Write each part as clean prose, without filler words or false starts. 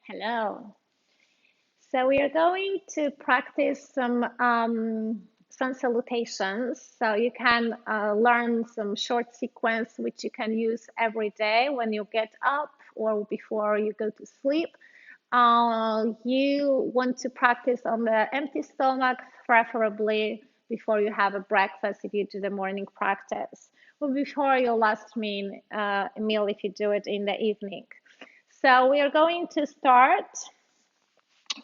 Hello. So we are going to practice some sun salutations. So you can learn some short sequence which you can use every day when you get up or before you go to sleep. You want to practice on the empty stomach, preferably before you have a breakfast if you do the morning practice, or before your last meal if you do it in the evening. So we are going to start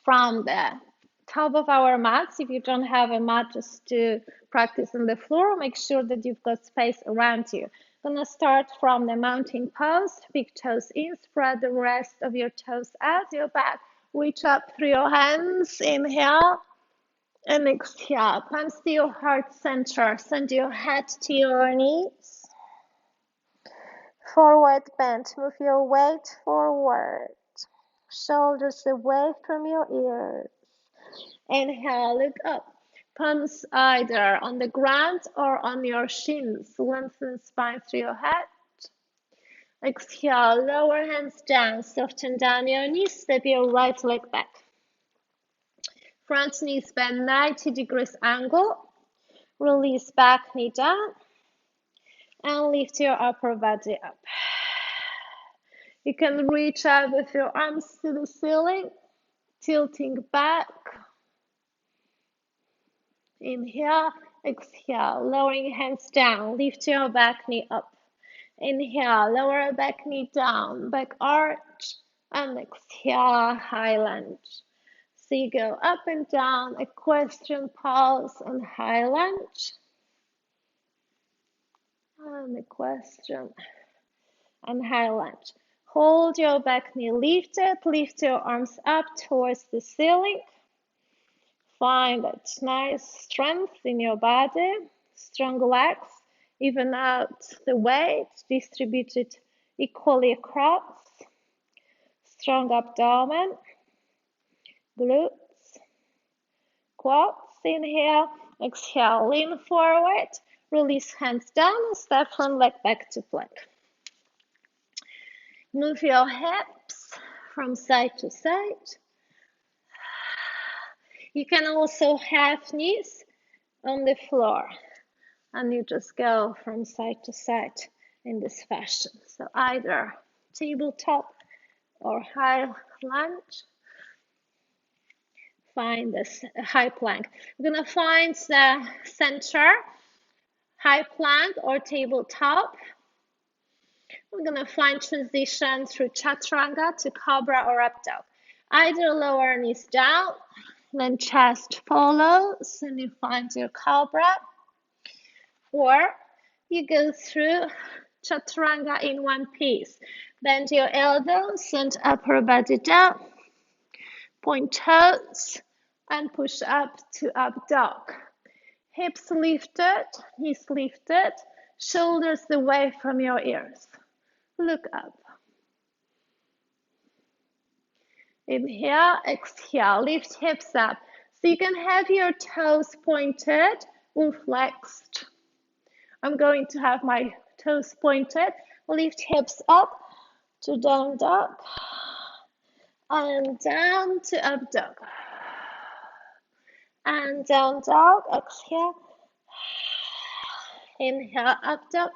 from the top of our mats. If you don't have a mat, just to practice on the floor, make sure that you've got space around you. Gonna start from the mountain pose, big toes in, spread the rest of your toes out, your back. Reach up through your hands, inhale, and exhale. Palms to your heart center, send your head to your knees. Forward bend, move your weight forward. Shoulders away from your ears. Inhale, look up. Palms either on the ground or on your shins. Lengthen spine through your head. Exhale, lower hands down. Soften down your knees. Step your right leg back. Front knees bend 90 degrees angle. Release back knee down. And lift your upper body up. You can reach out with your arms to the ceiling, tilting back. Inhale, exhale, lowering hands down, lift your back knee up. Inhale, lower back knee down, back arch, and exhale, high lunge. So you go up and down, equestrian pose and high lunge. And equestrian and high lunge. Hold your back knee lifted, lift your arms up towards the ceiling. Find that nice strength in your body, strong legs, even out the weight, distribute it equally across. Strong abdomen, glutes, quads. Inhale, exhale, lean forward, release hands down, and step front leg back to plank. Move your hips from side to side. You can also have knees on the floor, and you just go from side to side in this fashion. So either tabletop or high lunge. Find this high plank. We're gonna find the center, high plank or tabletop. We're gonna find transition through chaturanga to cobra or up dog. Either lower knees down, then chest follows, and you find your cobra, or you go through chaturanga in one piece. Bend your elbows and upper body down, point toes, and push up to up dog. Hips lifted, knees lifted, shoulders away from your ears. Look up. Inhale, exhale, lift hips up. So you can have your toes pointed or flexed. I'm going to have my toes pointed. Lift hips up to down dog and down to up dog. And down dog, exhale. Inhale, up dog.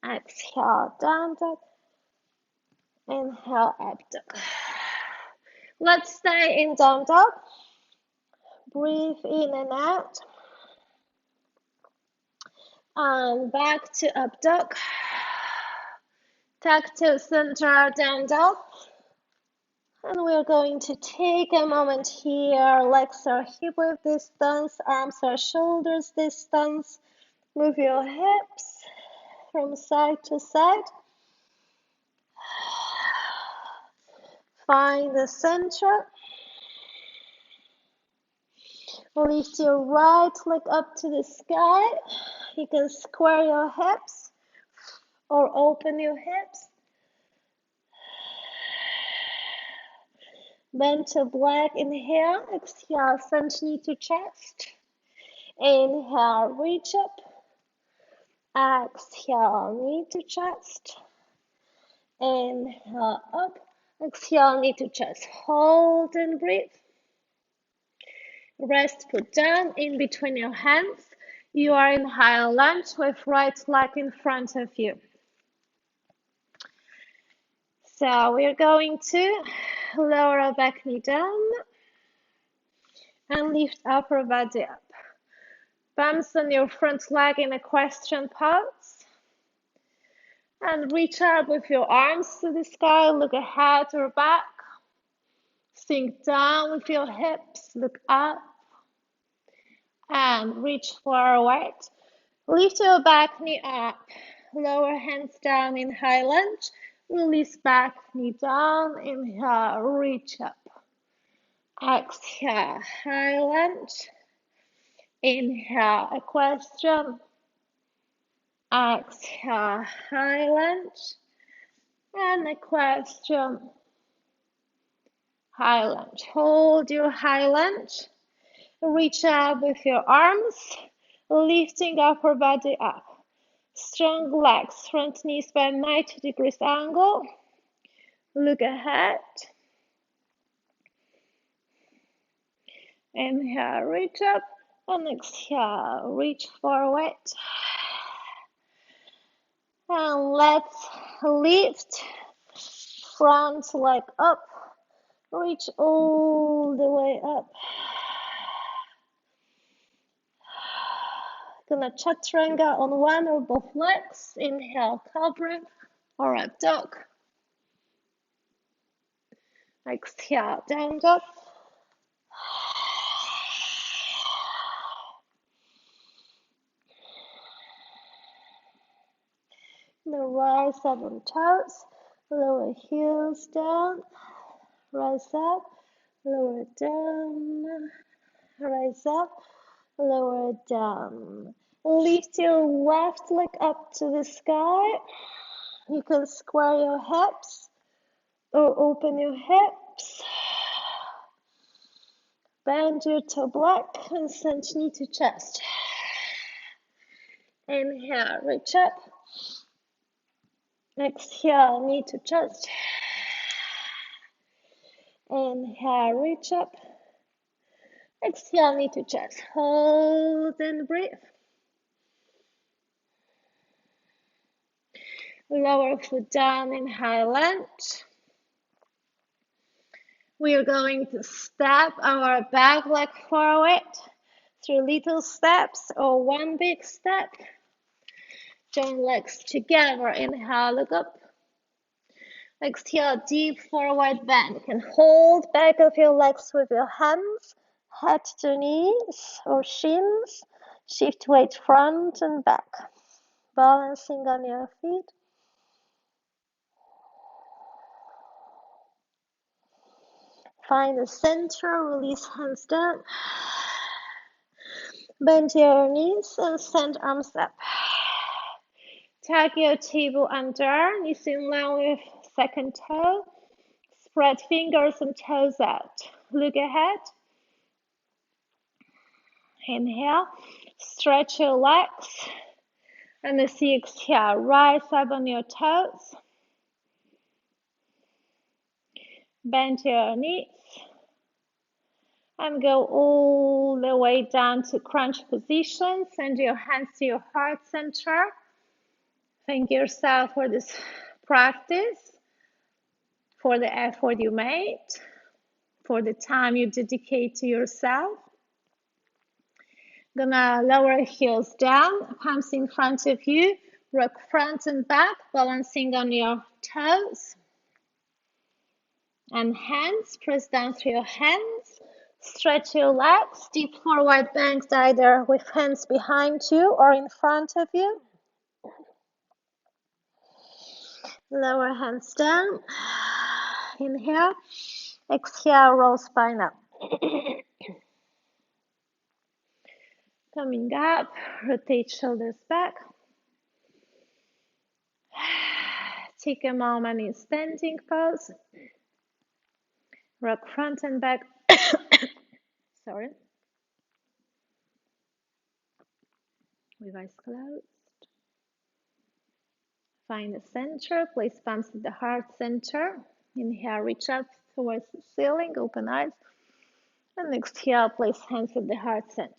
Exhale, down dog. Inhale, up dog. Let's stay in down dog. Breathe in and out. And back to up dog. Tuck to center, down dog. And we're going to take a moment here. Legs are hip width distance, arms are shoulders distance. Move your hips from side to side. Find the center. Lift your right leg up to the sky. You can square your hips or open your hips. Bend to black, inhale, exhale, send knee to chest. Inhale, reach up. Exhale, knee to chest. Inhale, up. Exhale, knee to chest. Hold and breathe. Rest foot down in between your hands. You are in high lunge with right leg in front of you. So we're going to lower our back knee down and lift upper body up. Palms on your front leg in equestrian pose. And reach up with your arms to the sky. Look ahead or back. Sink down with your hips. Look up. And reach forward. Lift your back knee up. Lower hands down in high lunge. Release back knee down. Inhale, reach up. Exhale, high lunge. Inhale, equestrian. Exhale, high lunge. And equestrian. High lunge. Hold your high lunge. Reach up with your arms, lifting upper body up. Strong legs, front knees bend 90 degrees angle. Look ahead. Inhale, reach up, and exhale, reach forward. And let's lift front leg up. Reach all the way up. Gonna chaturanga on one or both legs. Inhale, cobra or up dog. Exhale, down dog. Now rise up on toes, lower heels down, rise up, lower down, rise up, lower down. Lift your left leg up to the sky. You can square your hips or open your hips. Bend your toe back and send knee to chest. Inhale, reach up. Exhale, knee to chest. Inhale, reach up. Exhale, knee to chest. Hold and breathe. Lower foot down in high lunge. We are going to step our back leg forward through little steps or one big step. Join legs together. Inhale, look up. Exhale, deep forward bend. You can hold back of your legs with your hands, head to knees or shins. Shift weight front and back. Balancing on your feet. Find the center, release hands down. Bend your knees and send arms up. Tuck your table under, knees in line with second toe. Spread fingers and toes out. Look ahead. Inhale, stretch your legs. And as you exhale, rise up on your toes. Bend your knees. And go all the way down to crunch position. Send your hands to your heart center. Thank yourself for this practice, for the effort you made, for the time you dedicate to yourself. Gonna lower heels down, palms in front of you, rock front and back, balancing on your toes. And hands, press down through your hands. Stretch your legs, deep forward bend either with hands behind you or in front of you. Lower hands down. Inhale. Exhale, roll spine up. Coming up, rotate shoulders back. Take a moment in standing pose. Rock front and back. Sorry. With eyes closed. Find the center. Place palms at the heart center. Inhale, reach up towards the ceiling, open eyes. And exhale, place hands at the heart center.